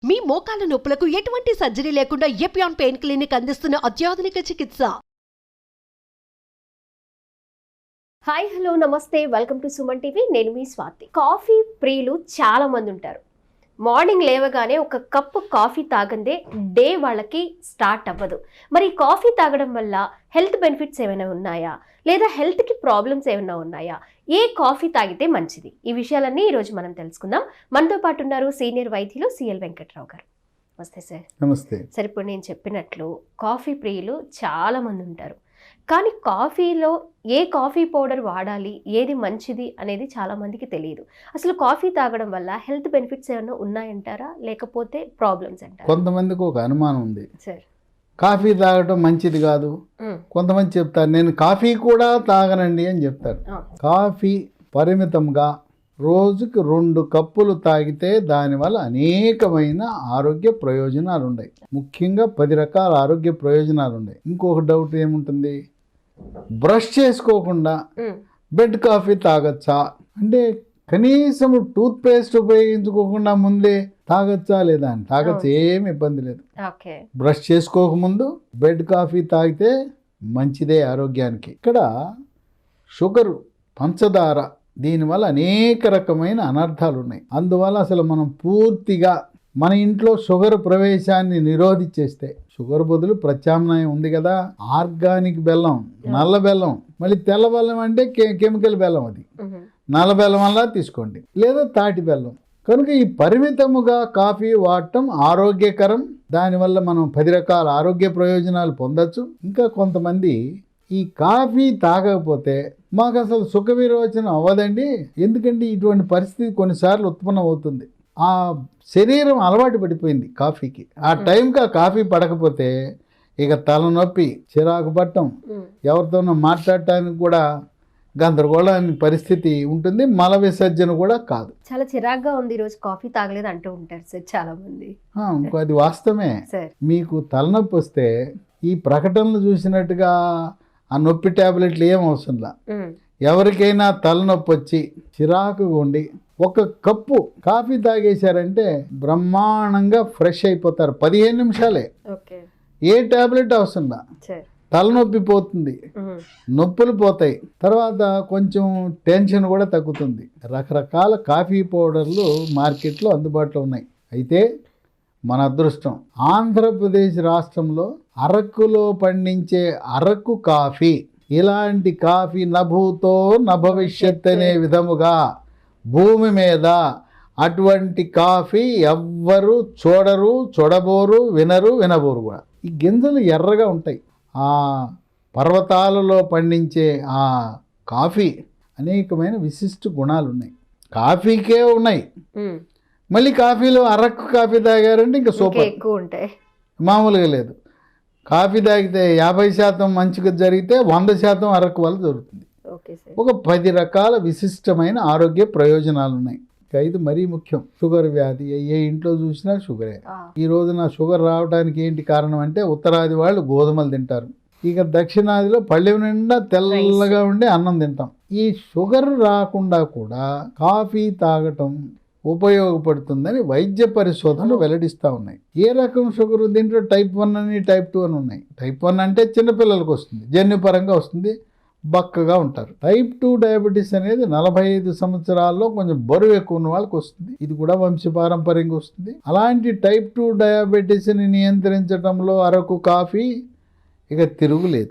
మీ మోకాల నొప్పులకు ఎటువంటి సర్జరీ లేకుండా ఎపియాన్ పెయిన్ క్లినిక్ అందిస్తున్న అత్యాధునిక చికిత్స. హాయ్ హలో నమస్తే, వెల్కమ్ టు సుమన్ టీవీ. నేను మీ స్వాతి. కాఫీ ప్రియులు చాలా మంది ఉంటారు. మార్నింగ్ లేవగానే ఒక కప్పు కాఫీ తాగందే డే వాళ్ళకి స్టార్ట్ అవ్వదు. మరి కాఫీ తాగడం వల్ల హెల్త్ బెనిఫిట్స్ ఏమైనా ఉన్నాయా, లేదా హెల్త్కి ప్రాబ్లమ్స్ ఏమైనా ఉన్నాయా, ఏ కాఫీ తాగితే మంచిది, ఈ విషయాలన్నీ ఈరోజు మనం తెలుసుకుందాం. మనతో పాటు ఉన్నారు సీనియర్ వైద్యులు సిఎల్ వెంకట్రావు గారు. నమస్తే సార్. నమస్తే సార్, ఇప్పుడు నేను చెప్పినట్లు కాఫీ ప్రియులు చాలా మంది ఉంటారు. కానీ కాఫీలో ఏ కాఫీ పౌడర్ వాడాలి, ఏది మంచిది అనేది చాలా మందికి తెలియదు. అసలు కాఫీ తాగడం వల్ల హెల్త్ బెనిఫిట్స్ ఏమైనా ఉన్నాయంటారా, లేకపోతే ప్రాబ్లమ్స్ అంటారా? కొంతమందికి ఒక అనుమానం ఉంది, సార్ కాఫీ తాగడం మంచిది కాదు. కొంతమంది చెప్తారు నేను కాఫీ కూడా తాగనండి అని చెప్తారు. కాఫీ పరిమితంగా రోజుకి 2 కప్పులు తాగితే దానివల్ల అనేకమైన ఆరోగ్య ప్రయోజనాలు ఉన్నాయి. ముఖ్యంగా 10 రకాల ఆరోగ్య ప్రయోజనాలు ఉన్నాయి. ఇంకొక డౌట్ ఏముంటుంది, బ్రష్ చేసుకోకుండా బెడ్ కాఫీ తాగచ్చా అంటే, కనీసం టూత్ పేస్ట్ ఉపయోగించుకోకుండా ముందే తాగచ్చా లేదా అని. తాగచ్చు, ఏమి ఇబ్బంది లేదు. బ్రష్ చేసుకోకముందు బెడ్ కాఫీ తాగితే మంచిదే ఆరోగ్యానికి. ఇక్కడ షుగరు, పంచదార, దీనివల్ల అనేక రకమైన అనర్థాలు ఉన్నాయి. అందువల్ల అసలు మనం పూర్తిగా మన ఇంట్లో షుగర్ ప్రవేశాన్ని నిరోధించేస్తే, షుగర్ బదులు ప్రత్యామ్నాయం ఉంది కదా, ఆర్గానిక్ బెల్లం, నల్ల బెల్లం. మళ్ళీ తెల్ల బెల్లం అంటే కెమికల్ బెల్లం, అది నల్ల బెల్లం వల్ల తీసుకోండి, లేదా తాటి బెల్లం. కనుక ఈ పరిమితముగా కాఫీ వాడటం ఆరోగ్యకరం. దానివల్ల మనం 10 రకాల ఆరోగ్య ప్రయోజనాలు పొందొచ్చు. ఇంకా కొంతమంది ఈ కాఫీ తాగకపోతే మాకు అసలు సుఖ విరోచనం అవ్వదండి. ఎందుకంటే ఇటువంటి పరిస్థితి కొన్నిసార్లు ఉత్పన్నం అవుతుంది. ఆ శరీరం అలవాటు పడిపోయింది కాఫీకి. ఆ టైంకి ఆ కాఫీ పడకపోతే ఇక తలనొప్పి, చిరాకు పట్టడం, ఎవరితోనో మాట్లాడటానికి కూడా గందరగోళాన్ని పరిస్థితి ఉంటుంది. మల విసర్జన కూడా కాదు. చాలా చిరాగ్గా ఉంది ఈరోజు కాఫీ తాగలేదు అంటూ ఉంటారు సార్ చాలా మంది. ఇంకో అది వాస్తవమే. మీకు తలనొప్పి వస్తే ఈ ప్రకటనలు చూసినట్టుగా ఆ నొప్పి టాబ్లెట్లు ఏం అవసరంలా. ఎవరికైనా తలనొప్పి వచ్చి చిరాకుగా ఉండి 1 కప్పు కాఫీ తాగేశారంటే బ్రహ్మాండంగా ఫ్రెష్ అయిపోతారు. 15 నిమిషాలే. ఏ టాబ్లెట్ అవసరంలా. తలనొప్పి పోతుంది, నొప్పులు పోతాయి, తర్వాత కొంచెం టెన్షన్ కూడా తగ్గుతుంది. రకరకాల కాఫీ పౌడర్లు మార్కెట్లో అందుబాటులో ఉన్నాయి. అయితే మన అదృష్టం, ఆంధ్రప్రదేశ్ రాష్ట్రంలో అరకులో పండించే అరకు కాఫీ, ఇలాంటి కాఫీ నభూతో నభవిష్యత్ అనే విధముగా భూమి మీద అటువంటి కాఫీ ఎవ్వరు చూడరు, చూడబోరు, వినబోరు కూడా. ఈ గింజలు ఎర్రగా ఉంటాయి. ఆ పర్వతాలలో పండించే ఆ కాఫీ అనేకమైన విశిష్ట గుణాలు ఉన్నాయి. కాఫీకే ఉన్నాయి. మళ్ళీ కాఫీలో అరకు కాఫీ తాగారంటే ఇంకా సూపర్, ఎక్కువ ఉంటాయి. మామూలుగా లేదు. కాఫీ తాగితే 50% మంచిగా జరిగితే 100% అరకు వల్ల జరుగుతుంది. ఒక 10 రకాల విశిష్టమైన ఆరోగ్య ప్రయోజనాలు ఉన్నాయి. ఇది మరీ ముఖ్యం. షుగర్ వ్యాధి ఏ ఇంట్లో చూసినా షుగరే. ఈ రోజున షుగర్ రావడానికి ఏంటి కారణం అంటే, ఉత్తరాది వాళ్ళు గోధుమలు తింటారు, ఇక దక్షిణాదిలో పళ్ళెం నిండా తెల్లగా ఉండే అన్నం తింటాం. ఈ షుగర్ రాకుండా కూడా కాఫీ తాగటం ఉపయోగపడుతుందని వైద్య పరిశోధనలు వెల్లడిస్తూ ఉన్నాయి. ఏ రకం షుగర్? దీంట్లో టైప్ 1 అని, టైప్ 2 అని ఉన్నాయి. టైప్ 1 అంటే చిన్నపిల్లలకు వస్తుంది, జన్యుపరంగా వస్తుంది, బక్కగా ఉంటారు. టైప్ 2 డయాబెటీస్ అనేది 45 సంవత్సరాల్లో కొంచెం బరువు ఎక్కువ ఉన్న వాళ్ళకి వస్తుంది. ఇది కూడా వంశపారంపర్యంగా వస్తుంది. అలాంటి టైప్ 2 డయాబెటీస్ని నియంత్రించడంలో అరకు కాఫీ ఇక తిరుగులేదు.